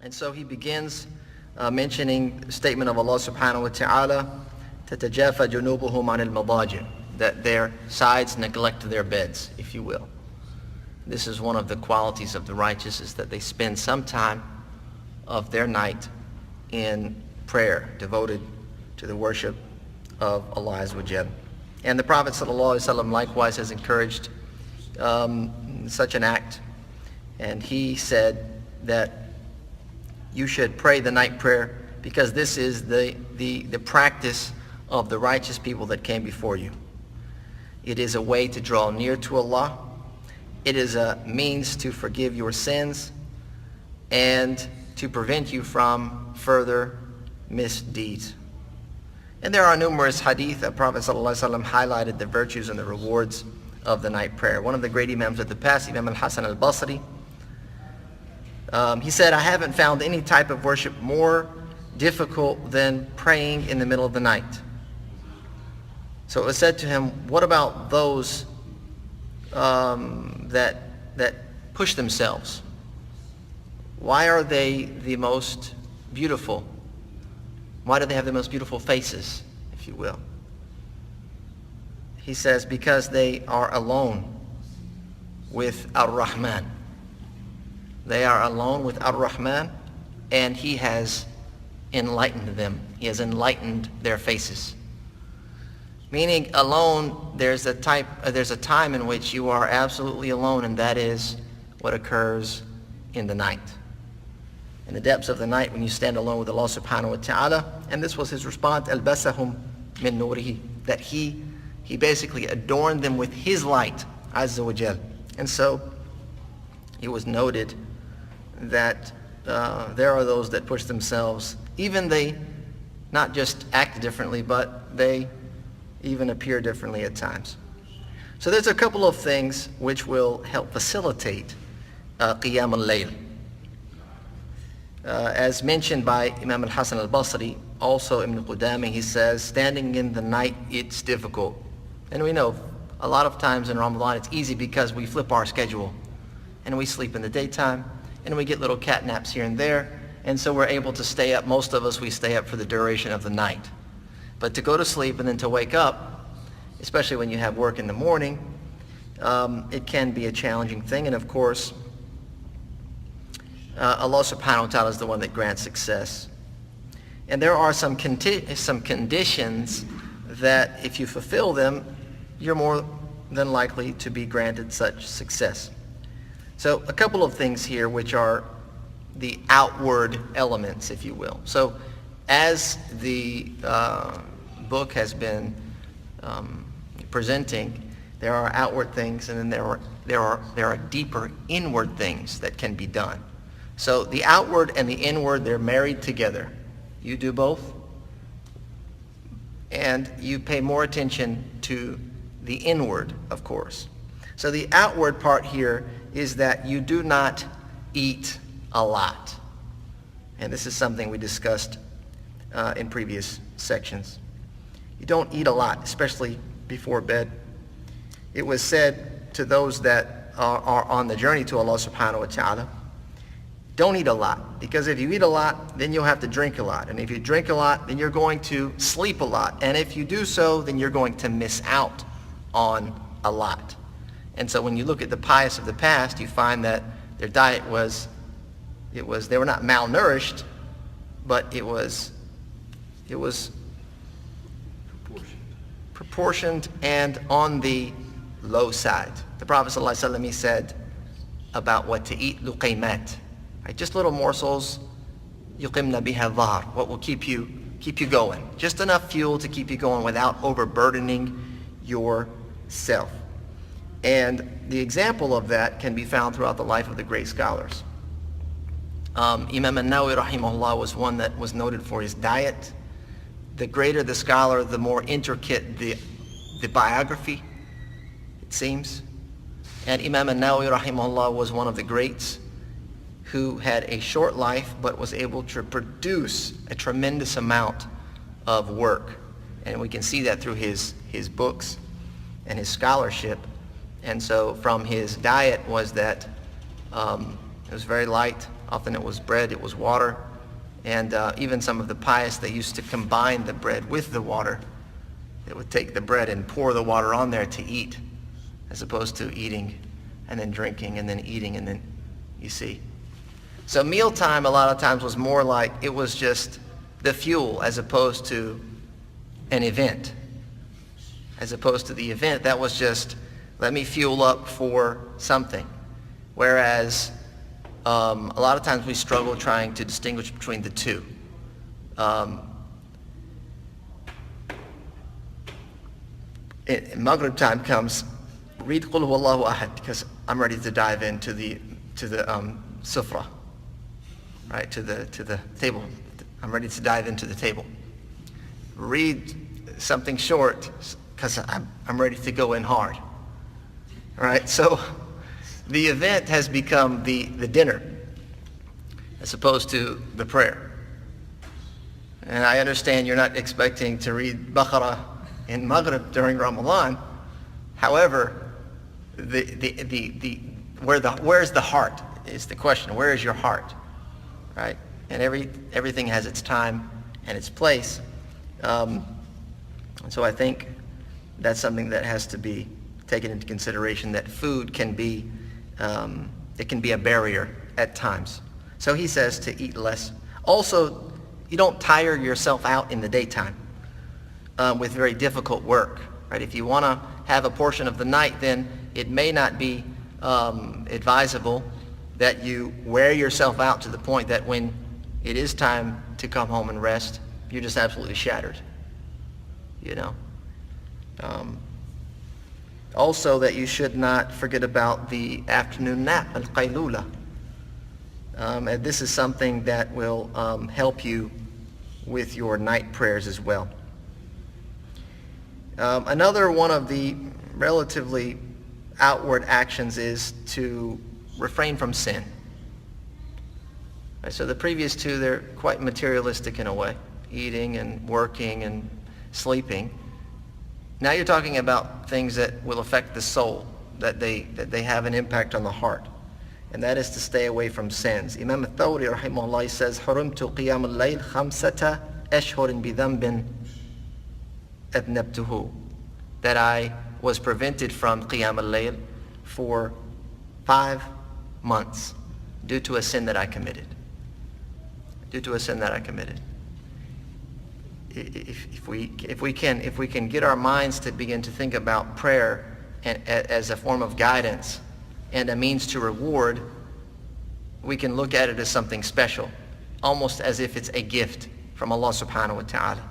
And so he begins mentioning the statement of Allah subhanahu wa ta'ala, تَتَجَافَ جُنُوبُهُمْ عَنِ الْمَضَاجِعِ, that their sides neglect their beds, if you will. This is one of the qualities of the righteous, is that they spend some time of their night in prayer, devoted to the worship of Allah Azza wa Jal. And the Prophet ﷺ likewise has encouraged such an act. And he said that you should pray the night prayer because this is the practice of the righteous people that came before you. It is a way to draw near to Allah. It is a means to forgive your sins and to prevent you from further misdeeds. And there are numerous hadith that Prophet ﷺ highlighted the virtues and the rewards of the night prayer. One of the great imams of the past, Imam al-Hasan al-Basri, he said, I haven't found any type of worship more difficult than praying in the middle of the night. So it was said to him, what about those that push themselves? Why are they the most beautiful? Why do they have the most beautiful faces, if you will? He says, because they are alone with Ar-Rahman. They are alone with Ar-Rahman, and He has enlightened them. He has enlightened their faces. Meaning alone, there's a time in which you are absolutely alone, and that is what occurs in the night. In the depths of the night, when you stand alone with Allah subhanahu wa ta'ala. And this was his response, أَلْبَسَهُمْ مِن نُورِهِ, that he basically adorned them with his light, Azza wa Jal. And so it was noted that there are those that push themselves, even they not just act differently, but they even appear differently at times. So there's a couple of things which will help facilitate Qiyam al-Layl. As mentioned by Imam al-Hasan al-Basri, also Ibn Qudami, he says, standing in the night, it's difficult. And we know a lot of times in Ramadan it's easy because we flip our schedule and we sleep in the daytime and we get little cat naps here and there, and so we're able to stay up. Most of us, we stay up for the duration of the night. But to go to sleep and then to wake up, especially when you have work in the morning, it can be a challenging thing. And of course, Allah subhanahu wa ta'ala is the one that grants success. And there are some conditions that if you fulfill them, you're more than likely to be granted such success. So a couple of things here which are the outward elements, if you will. So as the book has been presenting, there are outward things, and then there are deeper inward things that can be done. So the outward and the inward, they're married together. You do both, and you pay more attention to the inward, of course. So the outward part here is that you do not eat a lot. And this is something we discussed in previous sections. You don't eat a lot, especially before bed. It was said to those that are on the journey to Allah subhanahu wa ta'ala, don't eat a lot, because if you eat a lot, then you'll have to drink a lot. And if you drink a lot, then you're going to sleep a lot. And if you do so, then you're going to miss out on a lot. And so when you look at the pious of the past, you find that their diet they were not malnourished, but it was proportioned and on the low side. The Prophet ﷺ, he said about what to eat, luqaymat, right? Just little morsels, yuqimna biha dhahr, what will keep you going. Just enough fuel to keep you going without overburdening yourself. And the example of that can be found throughout the life of the great scholars. Imam al-Nawawi rahimahullah was one that was noted for his diet. The greater the scholar, the more intricate the biography, it seems. And Imam al-Nawawi rahimahullah was one of the greats who had a short life but was able to produce a tremendous amount of work. And we can see that through his books and his scholarship. And so from his diet was that it was very light Often it was bread, it was water, and even some of the pious, they used to combine the bread with the water. They would take the bread and pour the water on there to eat, as opposed to eating and then drinking and then eating and then, you see. So mealtime a lot of times was more like it was just the fuel as opposed to an event. As opposed to the event, that was just, let me fuel up for something. Whereas a lot of times we struggle trying to distinguish between the two. Maghrib time comes, read Qul Huwallahu Ahad, because I'm ready to dive into the sufra, right, to the table. I'm ready to dive into the table. Read something short, because I'm ready to go in hard. All right, so the event has become the dinner, as opposed to the prayer. And I understand you're not expecting to read Baqarah in Maghrib during Ramadan. However, where's the heart is the question. Where is your heart, right? And everything has its time and its place. And so I think that's something that has to be taken into consideration, that food can be, it can be a barrier at times. So he says to eat less. Also, you don't tire yourself out in the daytime with very difficult work, right? If you want to have a portion of the night, then it may not be advisable that you wear yourself out to the point that when it is time to come home and rest, you're just absolutely shattered, you know. Also, that you should not forget about the afternoon nap, al-Qaylula. And this is something that will help you with your night prayers as well. Another one of the relatively outward actions is to refrain from sin. Right, so the previous two, they're quite materialistic in a way, eating and working and sleeping. Now you're talking about things that will affect the soul, that they have an impact on the heart. And that is to stay away from sins. Imam al-Thawri rahimahullah says, حُرِمْتُ قِيَامَ اللَّيْلِ خَمْسَةَ أَشْهُرٍ بِذَنْبٍ أَذْنَبْتُهُ, that I was prevented from Qiyam al-Layl for 5 months due to a sin that I committed. Due to a sin that I committed. If we can get our minds to begin to think about prayer as a form of guidance and a means to reward, we can look at it as something special, almost as if it's a gift from Allah subhanahu wa ta'ala.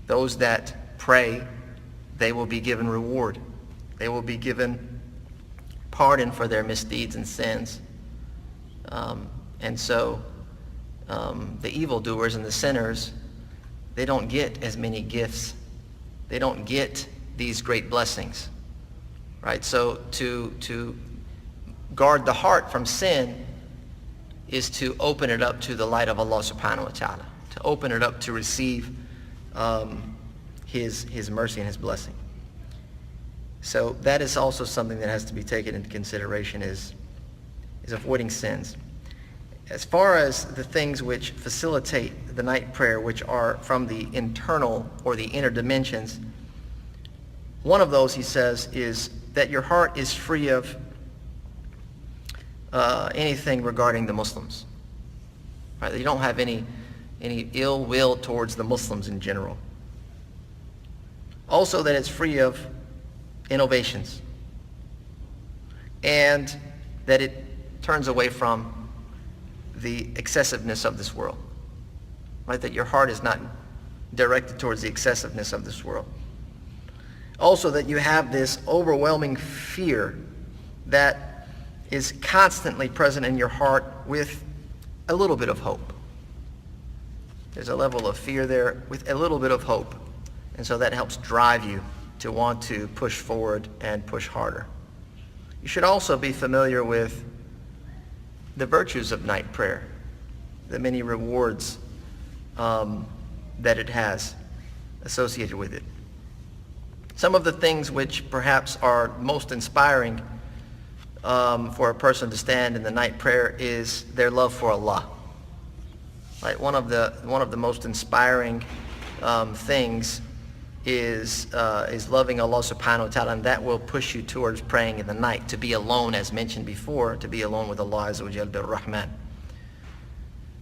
Those that pray, they will be given reward. They will be given pardon for their misdeeds and sins. And so the evildoers and the sinners, they don't get as many gifts. They don't get these great blessings, right? So to guard the heart from sin is to open it up to the light of Allah subhanahu wa ta'ala, to open it up to receive His mercy and His blessing. So that is also something that has to be taken into consideration, is avoiding sins. As far as the things which facilitate the night prayer, which are from the internal or the inner dimensions, one of those, he says, is that your heart is free of anything regarding the Muslims. Right? You don't have any ill will towards the Muslims in general. Also, that it's free of innovations, and that it turns away from the excessiveness of this world. Right? That your heart is not directed towards the excessiveness of this world. Also, that you have this overwhelming fear that is constantly present in your heart with a little bit of hope. There's a level of fear there with a little bit of hope. And so that helps drive you to want to push forward and push harder. You should also be familiar with the virtues of night prayer, the many rewards that it has associated with it. Some of the things which perhaps are most inspiring for a person to stand in the night prayer is their love for Allah. Right? One of the most inspiring things is loving Allah subhanahu wa ta'ala, and that will push you towards praying in the night, to be alone, as mentioned before, to be alone with Allah Azza wa Jal bir-Rahman.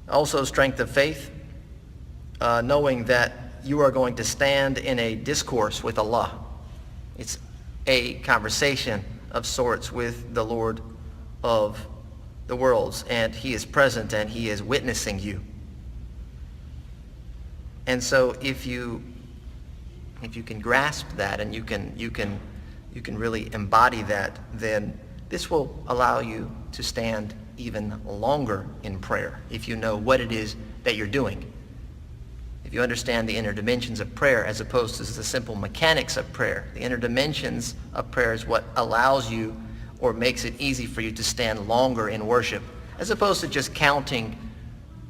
Also, strength of faith, knowing that you are going to stand in a discourse with Allah. It's a conversation of sorts with the Lord of the worlds, and He is present and He is witnessing you. And so if you can grasp that and you can really embody that, then this will allow you to stand even longer in prayer if you know what it is that you're doing. If you understand the inner dimensions of prayer as opposed to the simple mechanics of prayer. The inner dimensions of prayer is what allows you or makes it easy for you to stand longer in worship, as opposed to just counting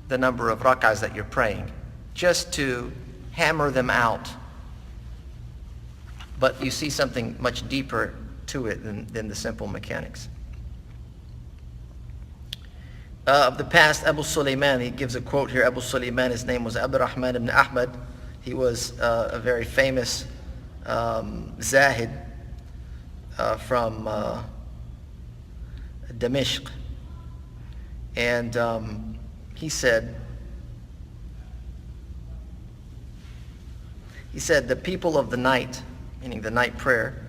the number of rak'ahs that you're praying, just to hammer them out. But you see something much deeper to it than the simple mechanics. Of the past, Abu Sulaiman, he gives a quote here. Abu Sulaiman, his name was Abdurrahman ibn Ahmad. He was a very famous Zahid from Damashq. And he said, the people of the night, meaning the night prayer,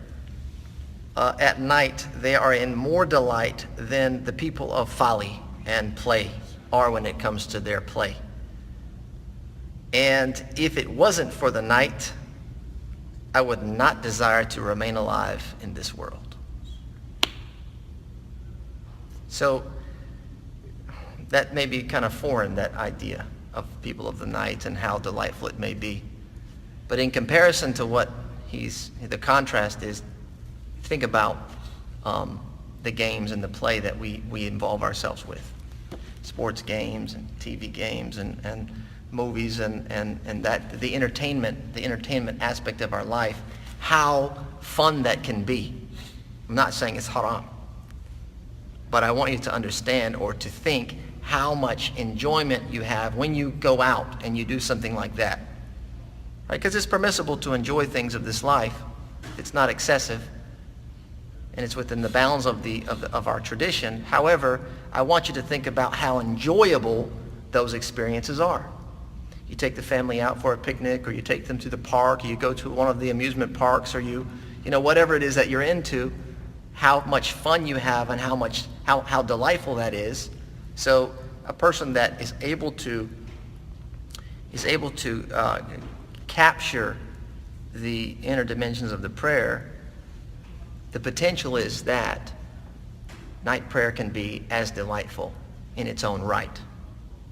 at night they are in more delight than the people of folly and play are when it comes to their play. And if it wasn't for the night, I would not desire to remain alive in this world. So that may be kind of foreign, that idea of people of the night and how delightful it may be. But in comparison to what the contrast is, think about the games and the play that we involve ourselves with. Sports games and TV games and movies and that the entertainment aspect of our life, how fun that can be. I'm not saying it's haram, but I want you to understand or to think how much enjoyment you have when you go out and you do something like that. Right? Because it's permissible to enjoy things of this life. It's not excessive, and it's within the bounds of our tradition. However, I want you to think about how enjoyable those experiences are. You take the family out for a picnic, or you take them to the park, or you go to one of the amusement parks, or you know, whatever it is that you're into, how much fun you have and how delightful that is. So a person that is able to capture the inner dimensions of the prayer, the potential is that night prayer can be as delightful in its own right.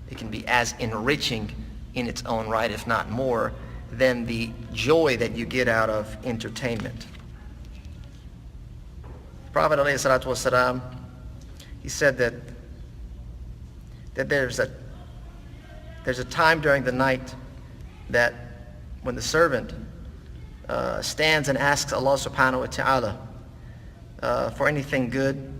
It can be as enriching in its own right, if not more, than the joy that you get out of entertainment. The Prophet ﷺ, he said that there's a time during the night that when the servant stands and asks Allah subhanahu wa ta'ala for anything good,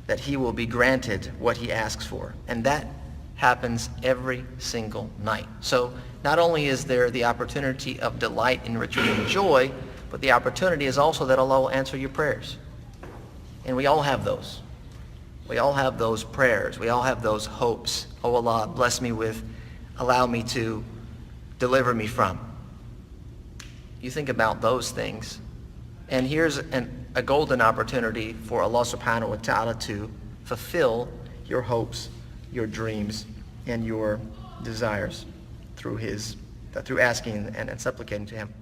that he will be granted what he asks for. And that happens every single night. So not only is there the opportunity of delight, enrichment, and joy, but the opportunity is also that Allah will answer your prayers. And we all have those. We all have those prayers. We all have those hopes. Oh Allah, bless me with, allow me to, deliver me from. You think about those things, and here's a golden opportunity for Allah subhanahu wa ta'ala to fulfill your hopes, your dreams, and your desires through asking and supplicating to Him.